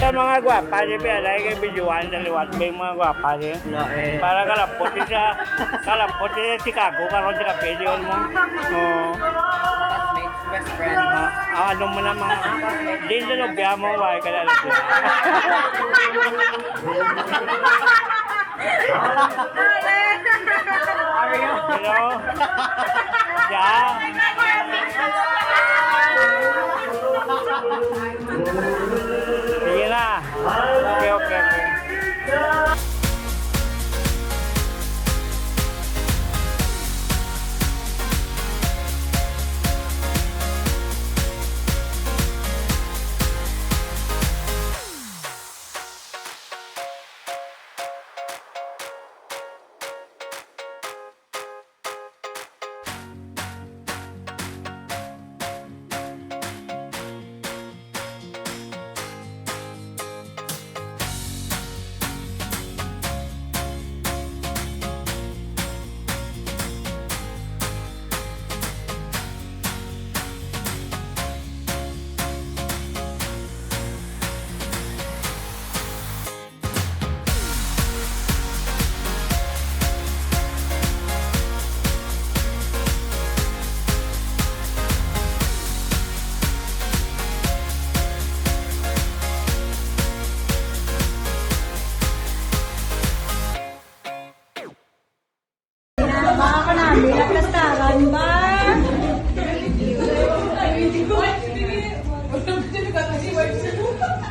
Sa mga gwapa, di ba? Lagi kayo videoan sa liwat ba yung mga gwapa, di? Para kalapot sa Chicago, karoon sa kapilyon mo. Oo. Best friend. Ano mo naman, din sa lobya mo, why ka na lobya? Hello? Yeah. Sige na. Okay.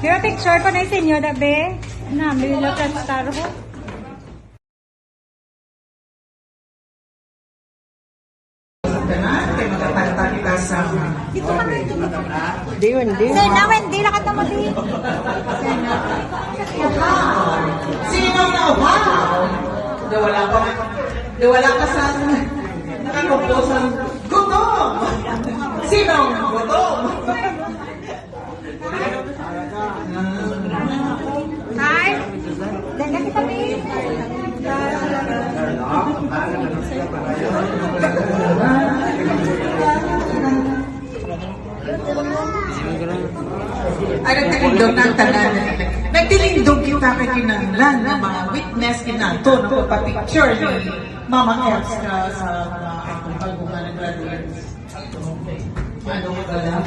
Pero picture ko na sa inyo, dabe. Namin nila star ho. Xena, Wendy, lakat na mo di. Xena. Sino na wow? Wala ka sa nakakomposan. Gutom! Sino? Gutom! Hi. Dala kita mi. Ay, nagtilindog ng tanan. Nagtilindog kita kay kinanglan ng mga witness kinato na pagpapicture ni Mama Eps sa akong pagbuka ng graduates.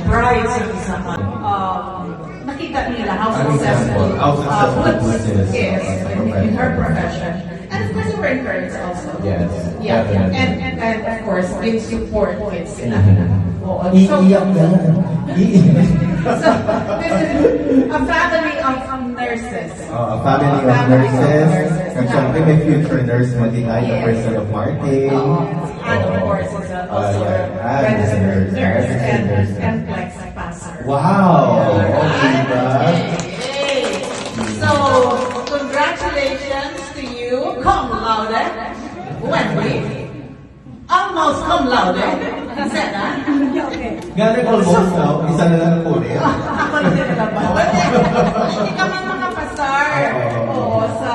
Brides sa isa ka. Nakita nila how successful Woods is in her profession. And of course, we're encouraged also. Yes. Yeah. And of course, give support with sila. So, Iiyak na. so, this is a family of nurses. A family of nurses. At syempre may future nurse Matingay, the person of Martin. And of course, is also a registered nurse and flex passer. Wow! Okay ba? So, congratulations to you, cum laude, Wendy. Almost cum laude, Xena. Gano'ng almost now, isa na lang po rin. Ako na din naman. Hindi kami makapasar sa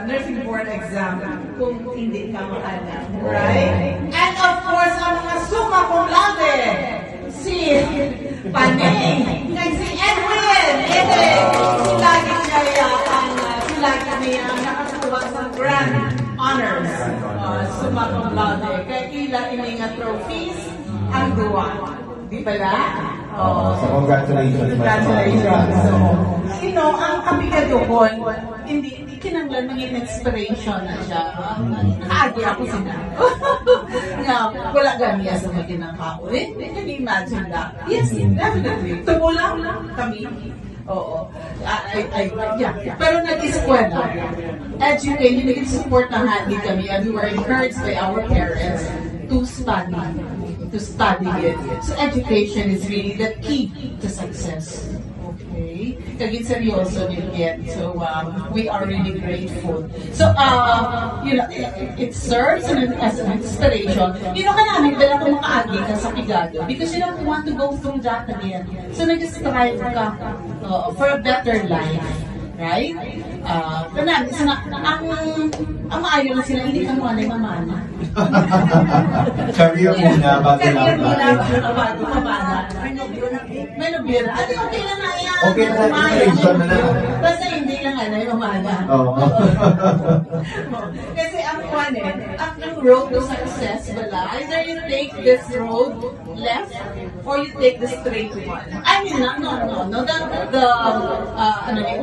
nursing board exam kung hindi ka maalam. Right? And of course, ang mga summa cum laude, si Paning, si Edwin, lagi niya nakakuha sa grand honors, summa cum laude. Kaya ila ininga trophies ang duwa. Di ba na? So congratulations. Congratulations. So, ang kapigadohon, hindi kinanglan mga inspiration na siya. Nakaagi ako sila. Wala ganiya sa mga ginangkao. Can you imagine that? Yes, definitely. Tumula kami. Oo. Yeah. Pero nag-eskwela. Education, nag-support na handi kami. And we were encouraged by our parents to study it. So education is really the key to success. Okay? Kagin seryoso din yan. So we are really grateful. So it serves as an inspiration. Kanaming dala ko makaagi ka sa Pigado because you don't want to go through that again. So nag-strive ka for a better life. Right? Ang maayo na sila, hindi ka muna mamana. Career muna, bago Career lang. muna, bago mamana. May nabira. At okay na nga yan. Okay na, inspiration na na. Basta hindi lang umaga. Oo. Kasi ang kwan ang road to success wala. Either you take this road left or you take the straight one. I mean, no. The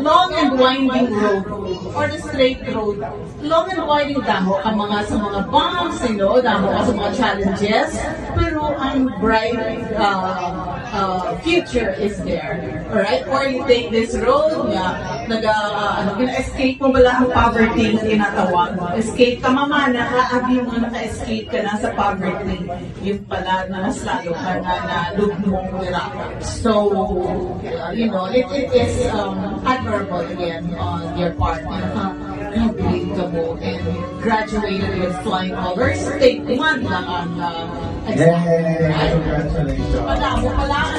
long and winding road or the straight road. Long and winding damo ka sa mga bumps, damo ka sa mga challenges, pero ang bright future is there. Alright? Or you take this road escape mo bala ang poverty na tinatawag. Escape ka mamana ka, abi mo naka-escape ka na sa poverty. Yun pala na mas lalo ka na lugmong hirapan. So, it is admirable again on your part. Graduate ka mo and graduated with flying colors. Take one lang ang exam. Yay! Congratulations. Pala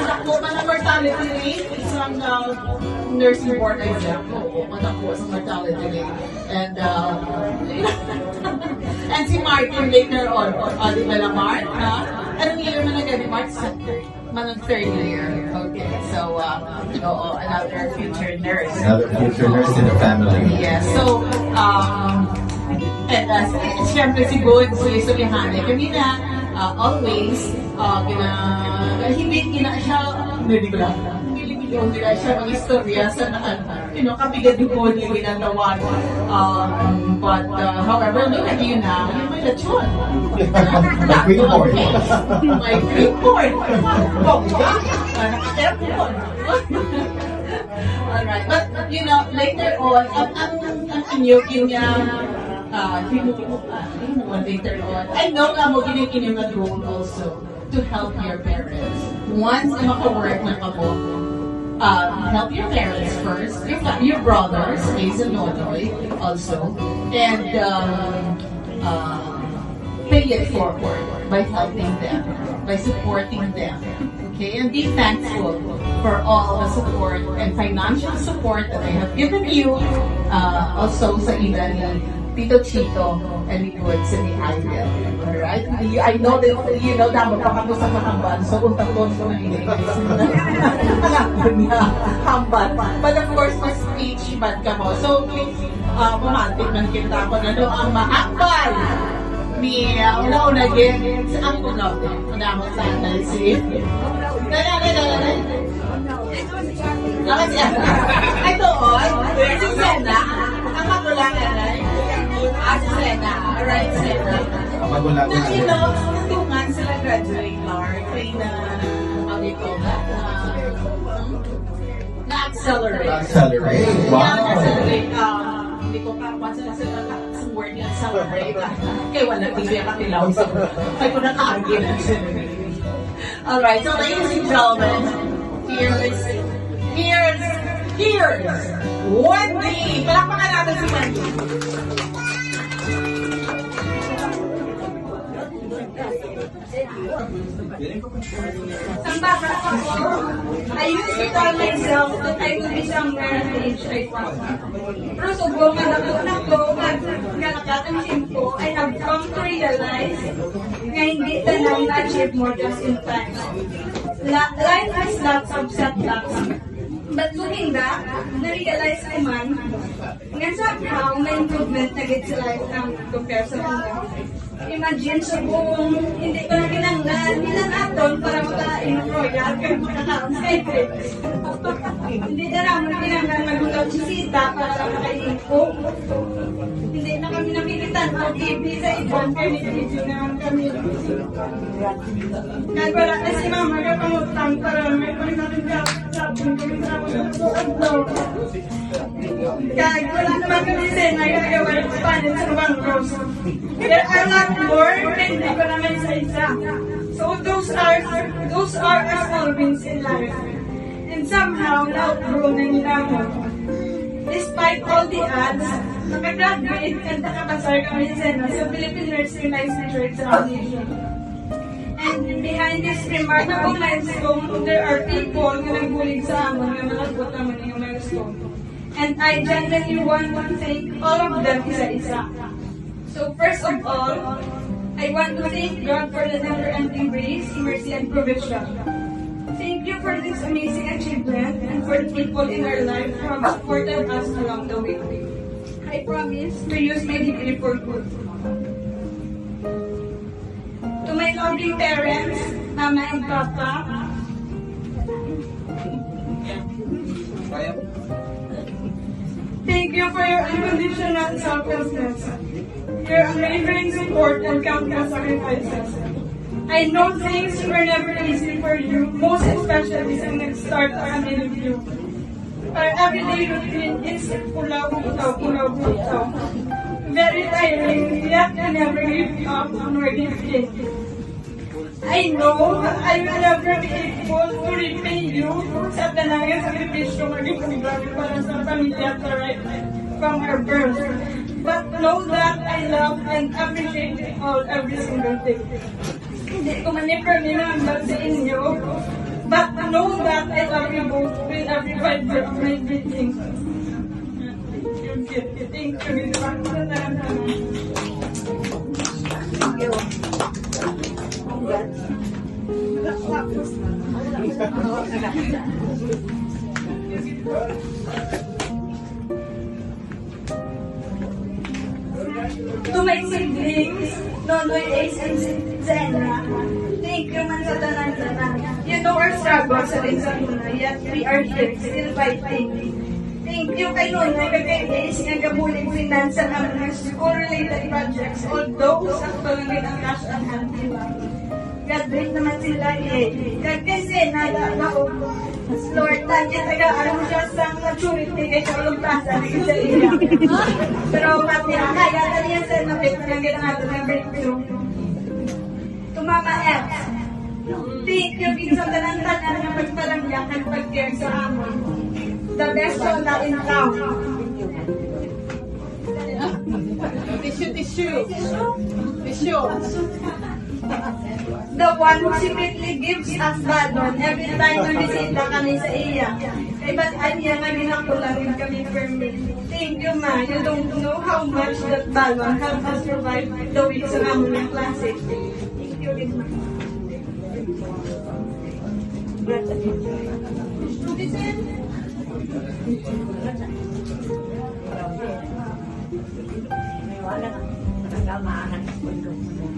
anak ko, mortality rate, isang nursing board exam ko, anak ko sa mortality rate. And, and si Martin later on, di ba na Mart, ha? Anong year mo na gani, Mart? Manong third year. Okay, so, another future nurse. Another future nurse in the family. Yeah, so, siyempre si Good, so Sulihane, kami na, always, hindi siya, hindi siya mga istorya sa kapigadukon yung ginagawa. But, however, look at you now, yung may lechon. My green board. My green board. Naka-airport. Alright, but, later on, ang inyo, later on, I know nga mo, ginikinyong nga role also to help your parents. Once na maka-work na ka mo, help your parents first, your brothers, Ace and Nonoy also, and pay it forward by helping them, by supporting them. Okay, and be thankful for all the support and financial support that they have given you, also sa ina ni Tito Chito and ni Good sa ni Idel. Alright? I know that, damo pa kamo sa mahamban, so unta-ton ko na English. Alam niya, hamban. But of course, mas speech bad ka mo. So please, pumantik man kita ko na ang mahambal ni una-una din sa ang unaw din. Unamot sana si... Ay, doon, si Xena, ang magulangan ay, si Xena, alright, Xena. Natungan sila graduate, Lord, kaya how do you call that? Na-accelerate. Accelerate, wow. Na-accelerate, hindi ko pa sila sa word niya, accelerate. Kaya wala, hindi ka katilaw sa kaya ko nakaagi na accelerate. Alright, so ladies and gentlemen, here's Wendy! Palakpakan natin si Wendy. Ang bata ako, I used to tell myself that I will be somewhere at the age I want. Pero sobrang na ko, magkalakatan ko, I have come to realize na hindi tanang na-achieve more just in time. Life has lots of setbacks. But looking back, na-realize ko man, nga somehow may improvement na get sa life ng compare sa mga. Imagine sa buong hindi ko na kinanggan, ilang aton para makain ng royal kaya makakaon sa ito. Hindi na naman kinanggan magulaw si Sita para makain ko. Hindi na kami napilitan o TV sa ibon kaya nililito naman kami. Kahit wala na si Mama kapangutang para may pagkakapin kami sa kahit wala naman kami Xena kaya wala panin sa Bang Rose. There are lot more, hindi ko naman sa isa. So those are our small wins in life. And somehow, na-outgrow na nila mo. Despite all the odds, nakagraduate at nakapasar kami sa Xena sa Philippine Nursing Licensure Examination. And behind this remarkable milestone, there are people na nagbulig sa amon na malagot naman yung milestone. And I genuinely want to thank all of them isa-isa. So first of all, I want to thank God for the never-ending grace, mercy, and provision. Thank you for this amazing achievement and for the people in our life who have supported us along the way. I promise to use my degree for good. To my loving parents, Mama and Papa, thank you for your unconditional selflessness, your unwavering support and countless sacrifices. I know things were never easy for you, most especially when it started with you. Our everyday routine is pulaw. Very tiring, yet I never give up nor give in. I know I will never be able to repay you sa tanangin sakripisyo magiging para sa pamilya at the right from our birth. But know that I love and appreciate it all every single day. Hindi ko remember sa inyo, but know that I love you both with every fiber of my being. Thank you. To my siblings, Nonoy, Ace, and Xena, thank you man sa tanan-tanan. You know our struggles sa Xena, yet we are here, still fighting. Thank you kay Nonoy, kay Ace, nga gabuling finance sa mga school-related projects, although sakto lang din ang cash on hand nila. God bless naman sila God kay Xena, Lord, tanya taga-alam siya sa maturity kay Charlotte Plaza, sa iya. Pero pati kaya na niya sa napit na ginagawa ng breakthrough. To Mama F, thank you sa tanan-tanan na pagparangyak at pag-care sa amon. The best soda in town. Tissue. The one who secretly gives us balon every time na bisita kami sa iya. Kay ba't niya na ginakularin kami per meal. Thank you, Ma. You don't know how much that balon helped us survive the week sa amon ng klase. Thank you, Ma.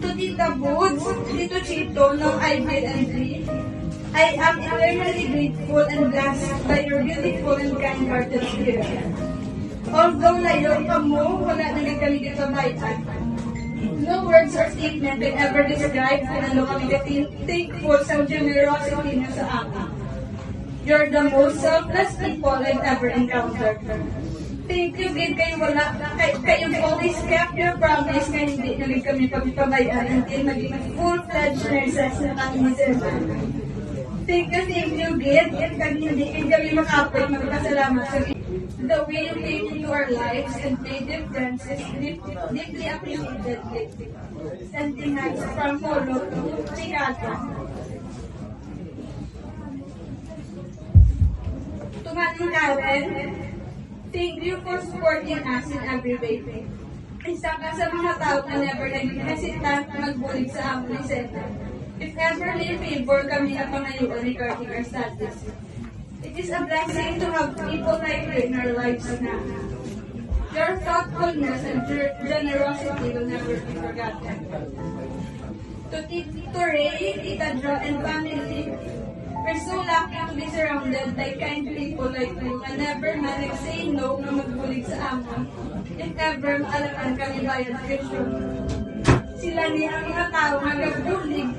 To Tita Boots, Tito Chito, ng IBLD, I am eternally grateful and blessed by your beautiful and kind-hearted spirit. Although layo ka mo, wala na rin kami dito bayan. No words or statement can ever describe kung ano kami thankful sa generosity niyo sa akin. You're the most selfless people I've ever encountered. Thank you, Gid, kayo wala. Kayo always kept your promise na hindi nyo kami pagpabayaan until maging full-fledged nurses na kami sila. Thank you, Gid. Kag hindi kami makapit magpasalamat sa Gid. The way you came into our lives and made difference is deeply appreciated, Gid. Sentiments from Polo to Chicago. To Manong Karen, thank you for supporting us in every way. Isa ka sa mga tao na never naging hesitant magbulig sa amon ni Xena. If ever may favor kami na pangayuan regarding our status. It is a blessing to have people like you in our lives na. Your thoughtfulness and generosity will never be forgotten. To Tito Ray, Tita Jo, and family, we're so lucky to be surrounded by kind people like you and never man say no na magbulig sa amon. If ever maalaman kami bayad Krisyon. Sila niya ang mga tao na nag-bulig,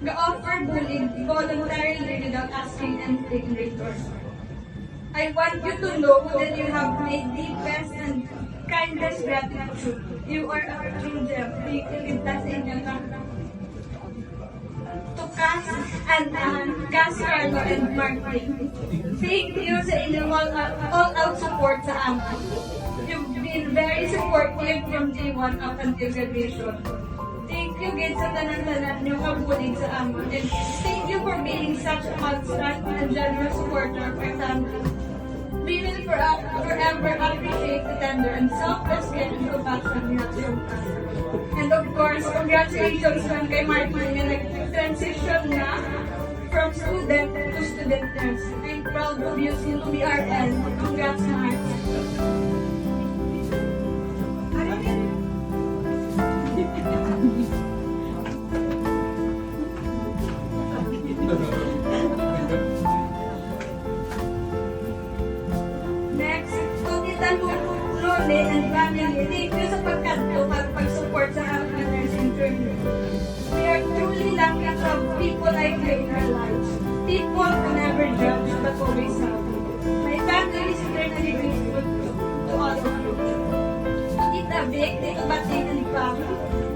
ga-offer bulig voluntarily without asking anything in return. I want you to know that you have my deepest and kindest gratitude. You are a true gem. Iligtas sa inyong tanong. To Cass and Cass, Carlo, and Martin. Thank you sa inyong all-out support sa amin. You've been very supportive from day 1 up until graduation. Thank you, Gid, sa tanan-tanan niyong kabulig sa amin. And thank you for being such a constant and generous supporter of our family. We will forever appreciate the tender and selfless care and compassion you have shown us. And of course, congratulations lang kay Martin na nag-transition na from student to student nurse. I'm proud of you, Xena BRN. Congrats, Mars. Next, to Tita Lole and family, thank you sa pagkanto at pag-support sa aming nursing journey. We are truly lucky to have people like you in our lives. People who never judge but always help. My family is eternally grateful to all of you. Tita Vic, Tito Bating and Pam,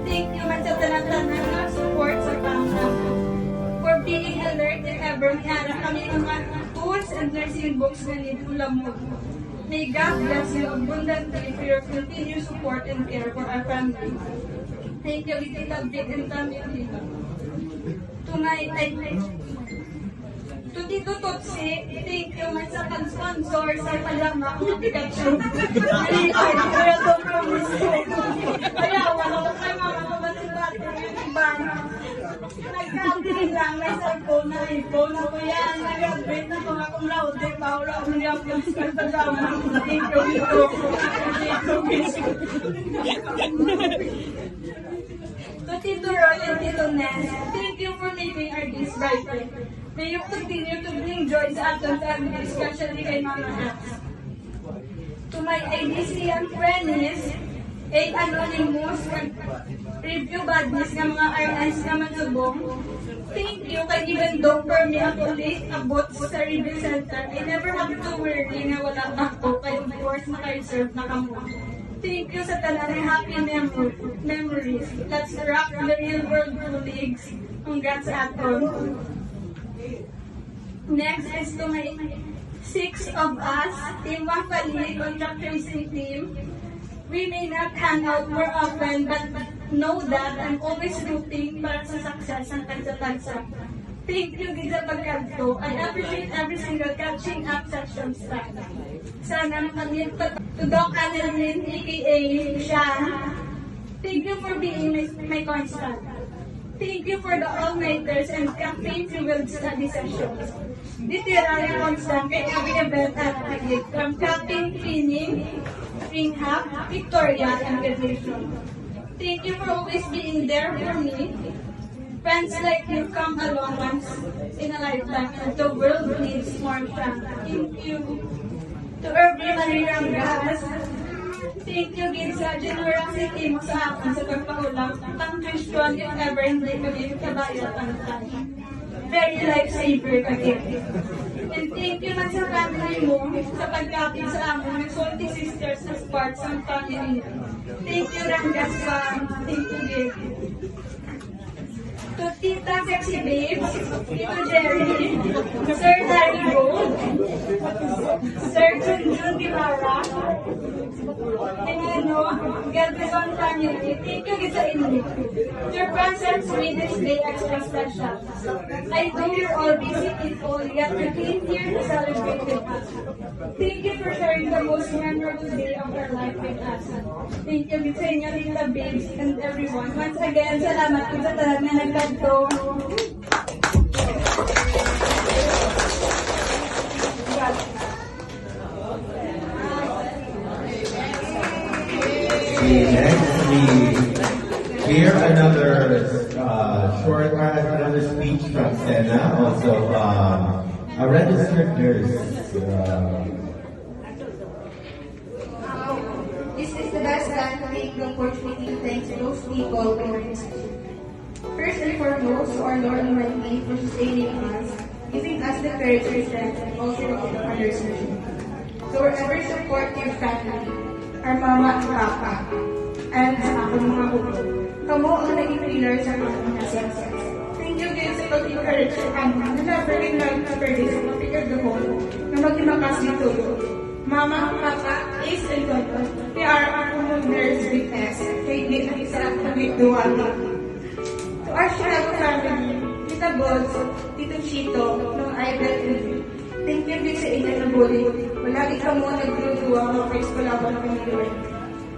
thank you man sa tanan-tanan na support sa pangako. For being alert if ever may harap kami ng mga tools and nursing books na nitula mo. May God bless you abundantly for your continued support and care for our family. Thank you, Tita Vic and family. To Tito Tutsi, thank you man sa pag-sponsor sa palamak na Pikachu. Kaya to promise ko. Kaya wala ko kay mga kabatibati yung iba. Nag-graduate lang, may cellphone na iPhone. Ako yan, nag-graduate na kung akong laude. Paula, akong yung school sa drama. Thank you, Tito. To Tito Roy and Tito Ness, thank you for making our days brighter. May you continue to bring joy sa ating family, especially kay Mama Apps. To my IDC and friends, 8 anonymous review badness ng mga RNs naman subong, thank you kay even though for me ako late abot sa review center, I never have to worry na wala ako kay of course maka-reserve na kamo. Thank you sa tanan ng happy memories. Let's rock the real world colleagues. Congrats aton. Next is to my 6 of us, Team Wangkali, contract tracing team. We may not hang out more often, but know that I'm always rooting para sa success ng tagsa-tagsa. Thank you, Giza Pagkanto. I appreciate every single catching up session staff. Sana makamit pa to Doc Annalyn, aka Sean. Thank you for being my constant. Thank you for the all-nighters and caffeine-fueled study sessions. Literally constant kay every event at Agig, from camping, cleaning, spring half, Victoria, and graduation. Thank you for always being there for me. Friends like you come along once in a lifetime and the world needs more fun. Thank you to every Marirangas. Thank you din sa generosity mo sa akin sa pagpaulang pang Christian if ever hindi kami kabayat ang tayo. Very lifesaver ka din. And thank you man sa family mo sa pagkapit sa amin ng Salty Sisters na parts ng family. Thank you Rangas Fam. Thank you din. To Tita Sexy Babes, Tito Jerry, Sir Larry Gold, Sir Junjun Guevara, and Gelbison family, thank you sa inyo. Your presence made this day extra special. I know you're all busy people, yet you came here to celebrate with us. Thank you for sharing the most memorable day of your life with us. Thank you sa inyo, Tita Babes, and everyone. Once again, salamat po sa talaga na nagkanto. Next, we hear another another speech from Xena, also a registered nurse. This is the best time to take the opportunity to thank those people we are inspired. First and foremost, to our Lord Almighty for sustaining us, giving us the courage to strength and also to keep our mission. To wherever support your family, our mama and papa, and sa akong mga kuko. Kamo ang naging pillar sa aming success. Thank you guys sa pag-encourage sa kami na never in life na pwede sa mapigat the whole na maghimakas dito. Mama, papa, is and God, we are our nurse with us. Kaya hindi na isa ang pag-duwala. To our Chicago family, Tita Bods, Tito Chito, ng Idol, thank you din sa inyo na bully. Malagi ka mo nagduduwa ng face ko lang ng piniluwi.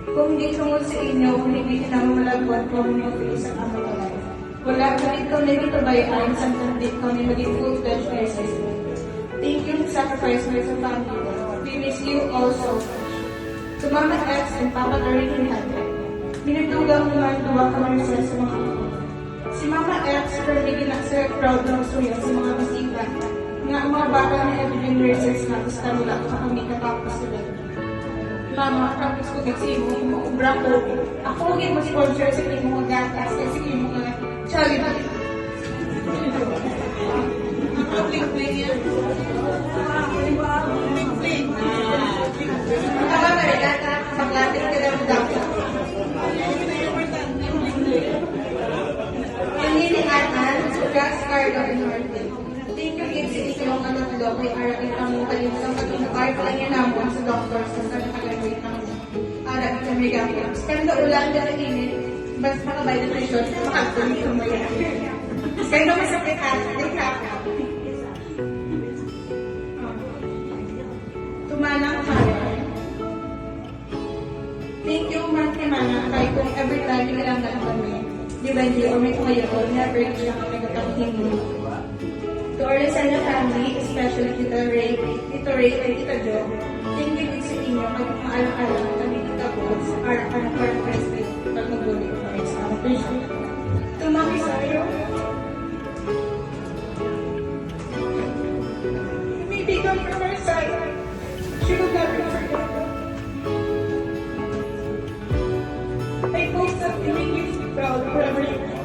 Kung hindi ka mo sa inyo, hindi ka naman malagwan kung may face ang aming life. Wala ka ikaw na dito bayaan, samtang di ikaw na maging full-fledged nurses. Thank you for sacrifice mo sa family. We miss you all so much. To Mama X and Papa Eric in heaven, minagdugang naman duwa ka nurses sa mga ako. Si Mama X, pero bigyan na sa proud ng suya sa mga masipan, nga ang mga bata na everyday nurses na gusto nila sa kami katapos sila. Mama, practice ko kasi mo ubra ko. Ako huwag mo sponsor sa mga gatas kasi mga charity. Bling-bling yan. Bling-bling. Tama ba rin gata? Paglating ka daw dapat. Yung nilingatan, sugas, cargo, and norte. Thank you, kids. Ito yung anak ko kay Arakin ang kalimutan pag-inakar pa lang yan naman sa doctors sa nakagawin ng Arakin ang may gapos. Pero ulan na init, basta makabay na presyon, makatuloy ang mayan. Kaya naman sa petas, may kakap. Tumanang kaya. Thank you, Mantimana, kahit kung every time nilalanggan kami, di Wendy or may kumayaw, never siya kami katangking mo. To our Xena family, especially Tita Ray, and Tita Jo, thank you din sa inyo kahit maalang-alang kami Tita Bones, our president, pag mag-ulit ko kayo sa appreciate. To Mami Sayo, may bigam from our side, she will never forget. I hope that you make you proud wherever you go.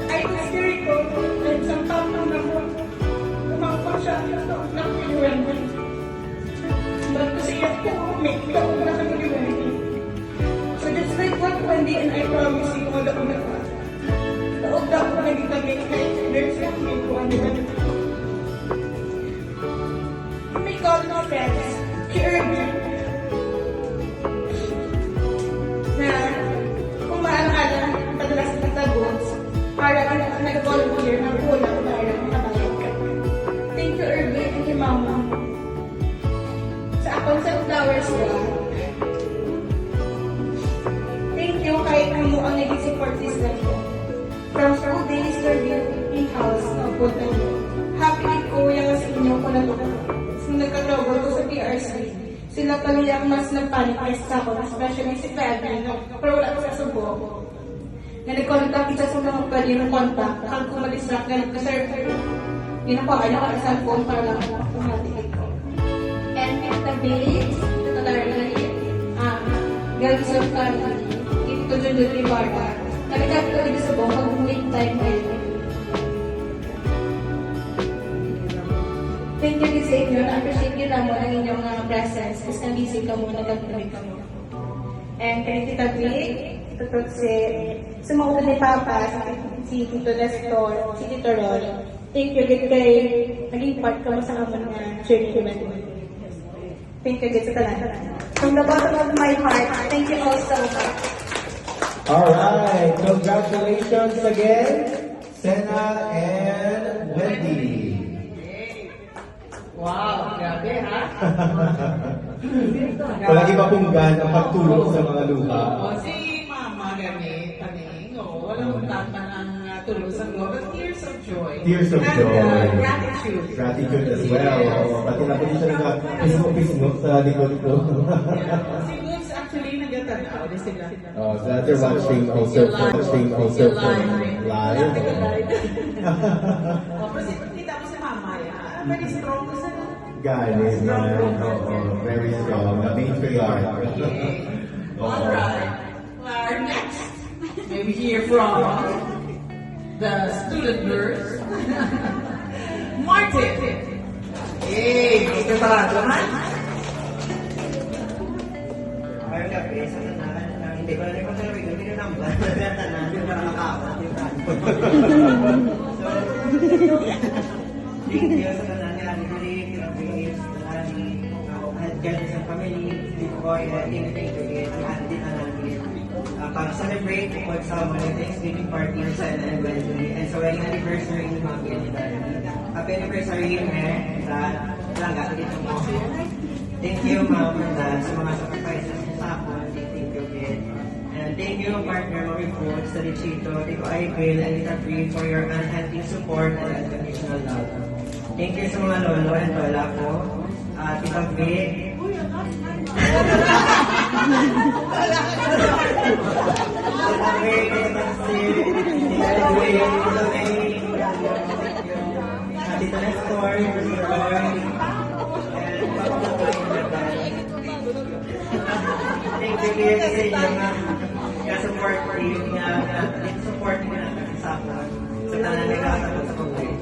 I was very cold and somehow umangkot siya na kay Wendy. But kasi ako, may ikaw na kami ni Wendy. So just like what Wendy and I promise you, wala ko na pa. Taog na ako naging kami kay nurse na kami ko ang Wendy. May call na friends, kay Irving. Na kung maalang-alang padalas na tagots, para nag-volunteer na kulang para makabayad ka. Thank you, Irving, and kay Mama. Sa akong sunflower squad. Thank you kahit ano ang naging support system ko. From school days to in-house na upunta niyo. Happy din ko yung sa inyo ko natutunan. So nagka-trouble ko sa PRC. Sila pa nila mas nagpanik sa ako, especially si Febby, pero wala ko sa subo. Na nag-contact isa sa mga pwede ng contact, akal ko madistract na nagka-server. Ginapakan ako sa cellphone para lang pumatigay ko. And at the base, ito talaga girls of family, ito dun yung barba. Nagkakap ko dito sa buong pag-wait time ngayon. Thank you din sa inyo, na-appreciate nyo na mo ang inyong presence, kasi nabisig ka mo, nagkakabit ka mo. And kay Tita Vic, tutut sa mga ulit ni Papa, si Tito Nestor, si Tito Ron. Thank you din kay naging part ka mo sa kamon nga journey ko. Thank you din sa talan. From the bottom of my heart, thank you all so much. Alright, congratulations again, Xena and Wendy. Wow, grabe ha? Walang iba pong gan ang pagtulong sa mga luha. Si Mama gamit, walang tata ng tulong sa luha, but tears of joy. Tears of And, joy. gratitude. Gratitude as well. Pati na po din siya nag-pismo-pismo sa likod ko. Si Goods actually nagtatanaw din sila. So that they're watching also from live. Kasi kita mo si Mama yan. Very strong ko sa Galing man. Very strong. The matriarch. Alright. Our next, may we hear from the student nurse, Martin. Hey, gusto talaga naman. Ayun nga, sa tanakan, hindi ko na talaga hindi na nang buwan. Tanakan, para makakawat yung tanakan. So, thank you sa tanakan ni Annie, Kinabilis, Annie, Jan sa family, Steve Boy, Innovator, si Andy Anani. Para celebrate kung sa mga Thanksgiving party sa and Wendy, and sa wedding anniversary ni Mami and Daddy. Happy anniversary, sa langga dito mo. Thank you, Mom and Dad, sa mga sacrifices niyo sa ako. Thank you, kid. And thank you, partner, Mami Food, sa Chito, Tito April, and Tita Free for your unending support and unconditional love. Thank you sa mga lolo and lola ko, Tita Vic, Tita Vic, Tita Nancy, Tita Joy, Tita May, Tita Nestor, Tita Roy, and Papa Boy, thank you kayo sa inyo nga support team nga support nga sa ako sa tanan nga kasabot sa pagkain.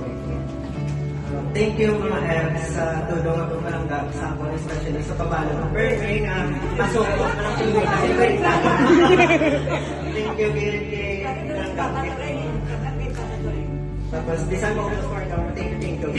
Thank you mga Ems sa tudong at umalanggap sa ako, especially sa pabalo ng birthday nga masukot na ng tuloy kasi wait lang. Thank you kay tapos, di saan mo ko support ako. Thank you.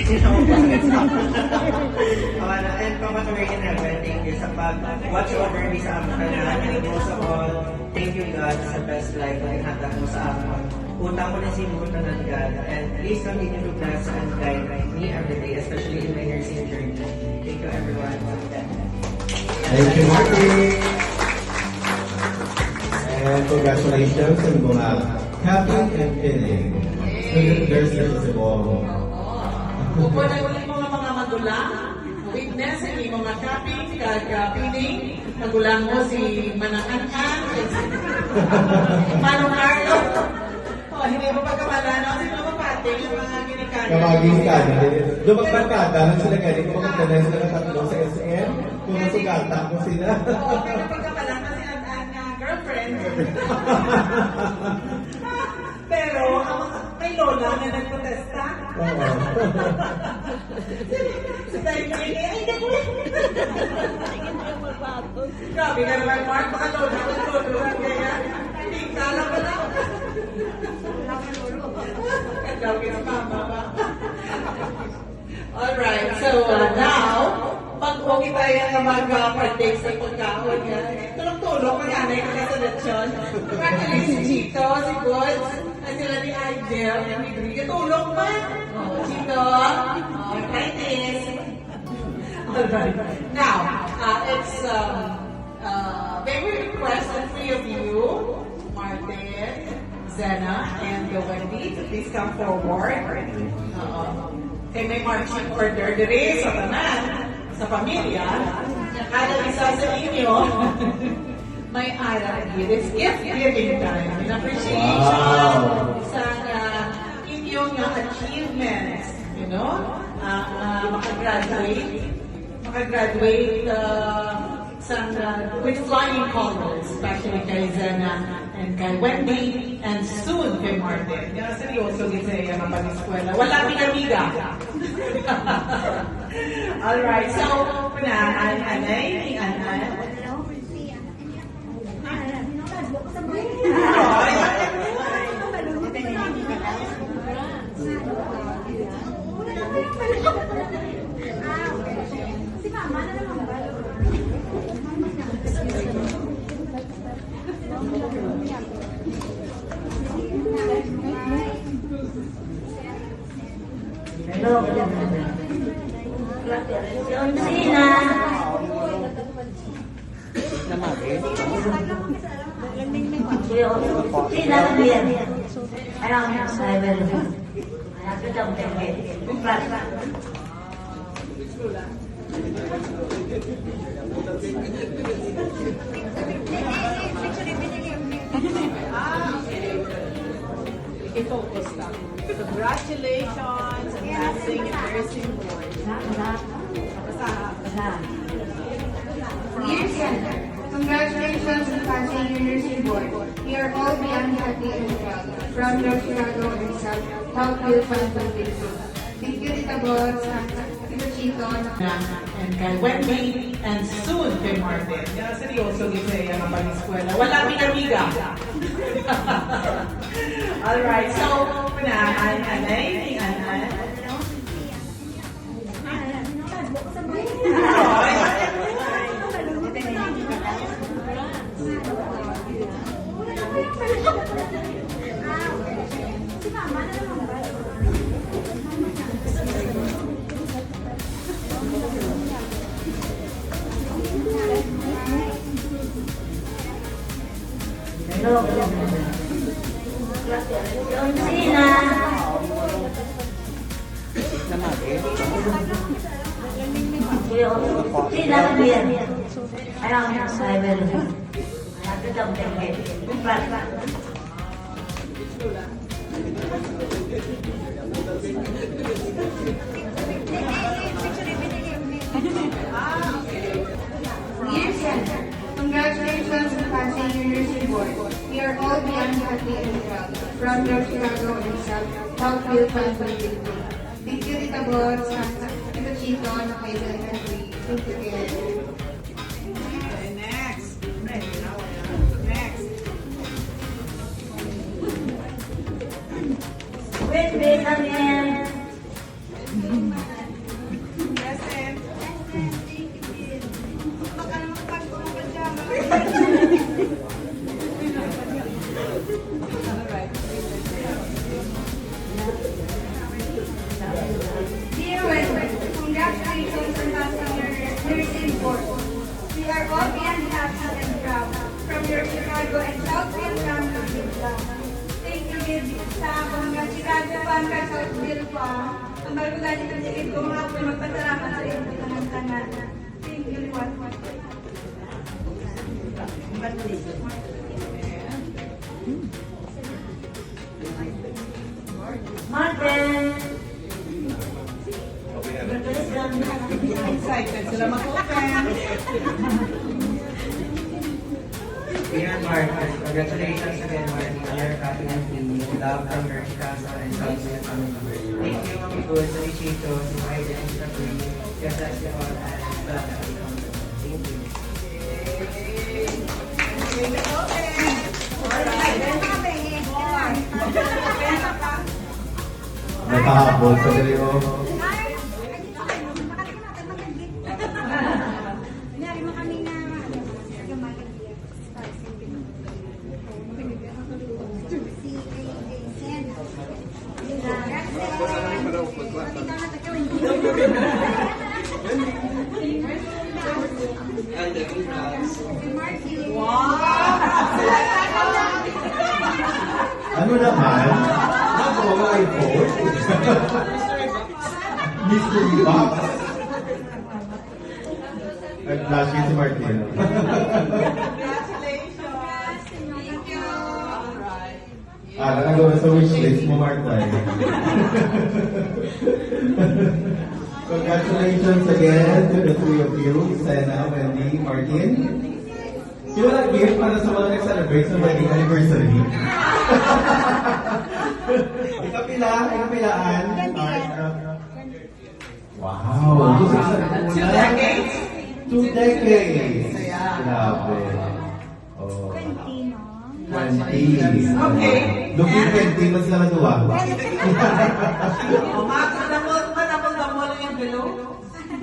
And Papa Turing in Heaven, thank you sa pag-watch over me sa aming kanahan. And most of all, thank you God sa best life na ihatag mo sa amin. Utang ko na sinutan ng God. And please continue to bless and guide me every day, especially in my nursing journey. Thank you everyone. Thank you, Marty. And congratulations sa mga happy and feeling. There's a ball. Kung na ulit mga magulang, witness ang mga kaping, kag-pining, magulang mo si Manangan, Manong Carlo. Hindi mo pagkamalano, sino mapating ang mga ginikanan. Kamaging ka na. Lumagbarkada lang sila ganit. Kung magdala sila ng tatlo sa SM, kung nasugata mo sila. Oo, pero pagkamalano si ang girlfriend. Pero, may lola na nagprotesta. Oo. Si Tayo ay hindi ko. Grabe ka naman, Mark. Baka lola na lola. Kaya, hindi kala ka na. Kagawin ka na mama ba? Alright, so now, pag-uwi tayo na mag-partake sa pagkaon yan. Tulong-tulong, mag-anay ka sa lechon. Congratulations, Chito, si Goods, at sila ni Idel, ni Bri. Tulong pa! Chito, try this. Alright. Now, it's very request of three of you, Martin, Xena, and Wendy, to please come forward. Kay may marching order dire sa tanan, sa pamilya, kada isa sa inyo, may aral here. It's gift-giving time. In appreciation sa inyong achievements, you know, makagraduate with flying colors, especially kay Xena and kay Wendy, and soon kay Martin. Seryoso din sa iya mapag-eskwela. Wala amiga. Alright, so, anay. Si mama na naman ba? Hello, Xena. Xena, bien. Around 7. I-focus lang. Congratulations on passing your nursing board. Dear Xena, congratulations on passing your nursing board. We are all beyond happy and proud. From your Chicago himself, help you find the way. Thank you, Tita Boss, Tita Chito, And kay Wendy, and soon kay Martin. Seryoso din sa iya mapag-eskwela. Wala amiga. Alright, so, anay. Si mama na naman ba? Hello, Xena. Xena beer. Around 7. Happy birthday. Dear Xena, congratulations on passing your nursing board. We are all beyond happy and proud. From your Chicago and Southfield family. Thank you, Tita Bots, Tita Chito, na kayo dahil country. Thank you again. Next. Wendy, come in. Dear Wendy, congratulations on passing your nursing board. We are all beyond happy and proud. From your Chicago and Southfield family. Thank you, Wendy. Sa akong Chicago pa, ka Southfield pa. Ang bago dati ng sigit ko, mga ako magpasalamat sa iyo ng tanan. Thank you, Liwan. Martin. Excited sila mag-open. Dear Marcus, congratulations again, Marty, on your happiness and love from your Chicago and Southfield family. Thank you, Mami Good, sa Chito, sa Wendy, and sa Wendy. God bless you all, and thank you. Nakahabol sa dali ko. Ano naman? Ako ay board. Mystery box. Nag-flash si Martin. Nagawa sa wishlist mo, Martin. Congratulations again to the three of you, Xena, Wendy, Martin. Yung walang gift para sa mga nag-celebrate sa wedding anniversary. Ikapilaan. Wow! 2 decades? 2 decades! Grabe. Oh. 20. Okay. Looking 20, mas lang duwa. Manapol lang yung below.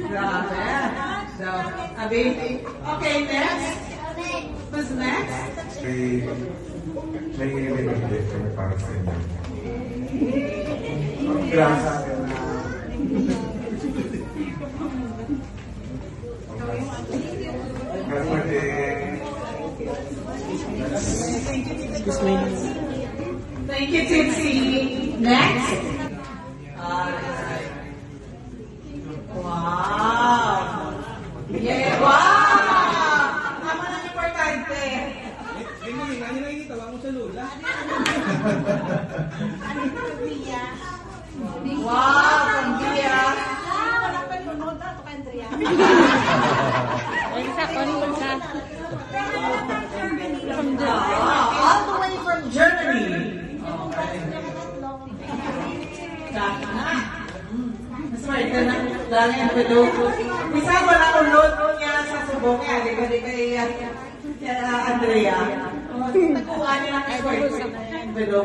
Grabe. So, Abi. Okay, next. Who's next? May gift kami para sa inyo. Grasa. Thank you, Tipsy. Next. Alright. Wow. Yeah, wow! Tama na importante. Wow, Andrea. All the way from Germany. Mas right ka na. Dali ang pilo. Isa wala akong load niya sa subong niya. Di kay Andrea. Nakuha niya lang ang pilo.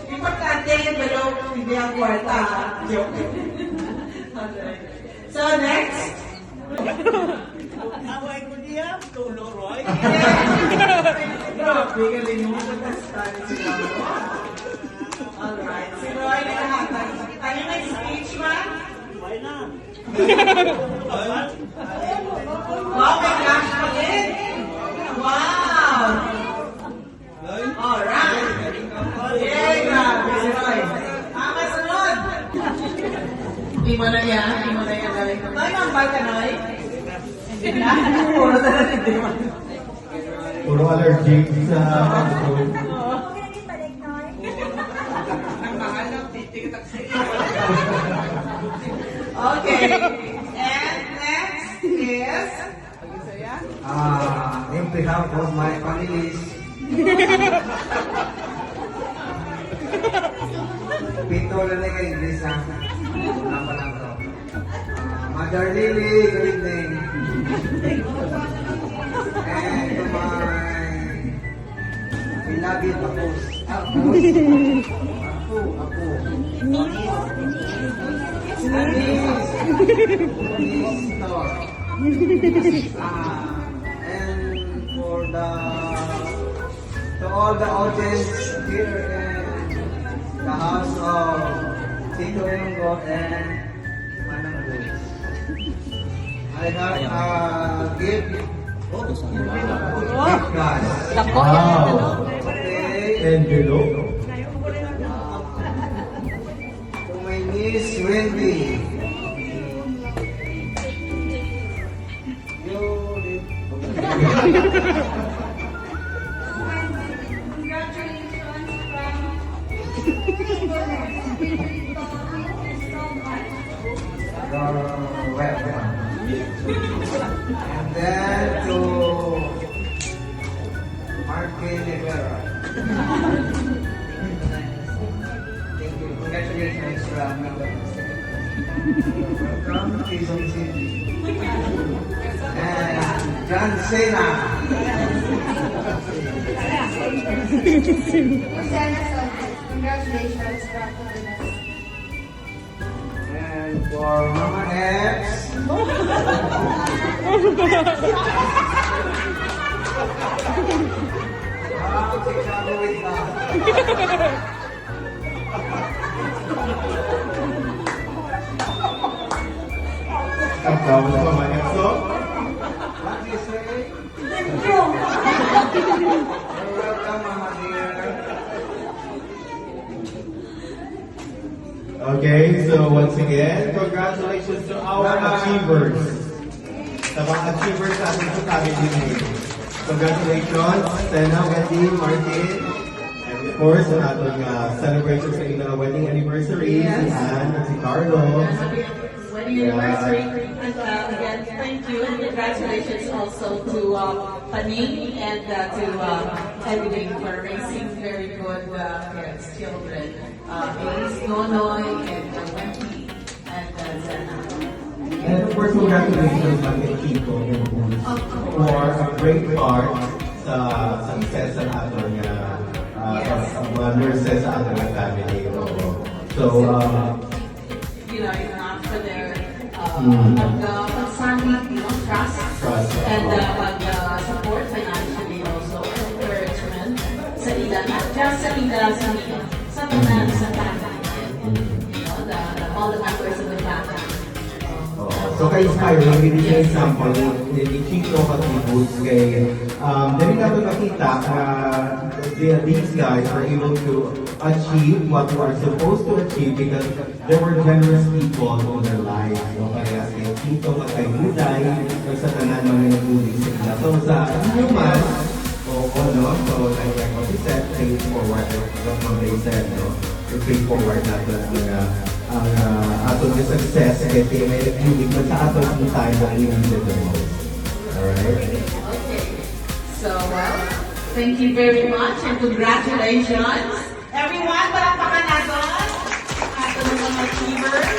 Importante yung pilo. Hindi ang kwarta. Joke. So next. Away ko niya, tulo, Roy. Grabe, galing mo. Alright. Si Roy na lahat. Tayo may speech, man? Why na? Wow, may flash pa din. Wow! Alright. Hindi mo na yan, hindi mo na yan. Noy, mambal ka, Noy? Hindi na. Puro na lang, hindi mo. Puro allergic sa food. Okay. And next is... In behalf of my families, Pito na kay Inglesa. Nama lang to. Mother Lily, good evening. And to my beloved Apos. Apo. And for to all the audience here in the house of Chito Ilonggo and Manang Boys. I have a gift. Gift guys. Wow! Okay. Envelope. To my niece Wendy. And then to Martin Rivera. Thank you. Congratulations from welcome to Quezon City. And John Xena. Congratulations, And for Mama X. Chicago with Tapos pa man so. What do you say? You're welcome, Mama dear. Okay, so once again, congratulations to our achievers. Sa mga achievers natin sa family name. Congratulations, Xena, Wendy, Martin, and of course, ang ating celebration sa inyong wedding anniversary, si Anne at si Carlo. Wedding anniversary. And again, thank you and congratulations also to Paning and to Edwin for raising very good kids, children. Ace, Nonoy, and Wendy, and Xena. And of course, congratulations kay Chito for a great part sa success ng ating mga nurses sa ating family. So, you know, for their pag-sanit, trust, and pag-support financially also, encouragement sa ila, not just sa ila, sa tanan, sa family. You know, all the members of the family. so ka-inspiring, hindi siya example ni Chito contributes kay dali natin makita these guys are able to achieve what we are supposed to achieve because there were generous people in their lives. So kaya si Chito magkaibuday sa tanan mga nagtuling sila. So sa human, so like what you said, pay forward, what they said, pay forward natin ang atong success kasi may nagtuling man sa atong kung tayo na i-needed the most. Alright? Okay. So, thank you very much and congratulations. Everyone, palakpakan natin ato ng mga achievers.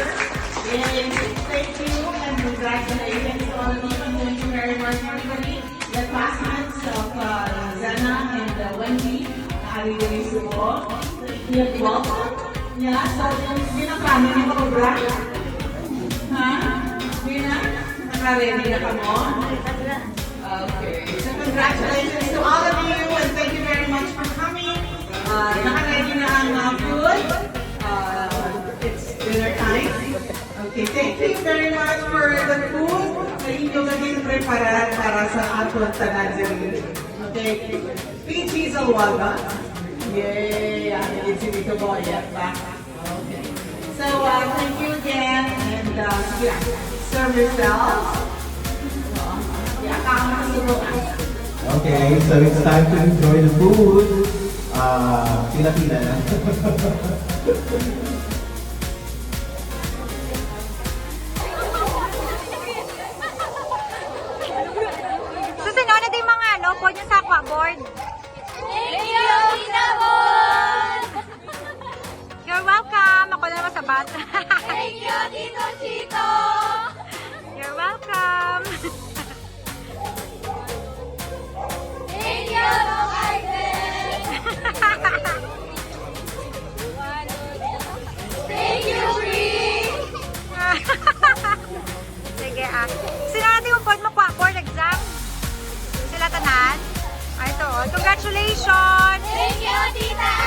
And thank you and congratulations to all of you. Thank you very much, everybody. The classmates of Xena and Wendy, Ari Subo. You're welcome. Yeah, so hindi na kami ni Cobra. Ha? Hindi na? Naka-ready na ka mo? Okay. So congratulations to all of you and thank you very much for coming. Naka-ready na ang food. It's dinner time. Okay, thank you very much for the food na inyong naging preparar para sa aton tanan diri. Okay. Peachy Zalwaga. Yay! It's in the boy. Okay. So, thank you again. And Yeah. Serve yourself. Yeah, kakasunod. Okay, so it's time to enjoy the food. Pila-pila na. Susunod na din mga ano, po nyo sa aquaboard. Thank you, Tita Bon! You're welcome. Ako na naman sa bat. Thank you, Tito Chito! You're welcome. Thank you, Dong Arden! Thank you, Bree! Sige Sino natin yung board mo aquaboard exam? Sila tanan? Ito. Congratulations! Thank you, Tita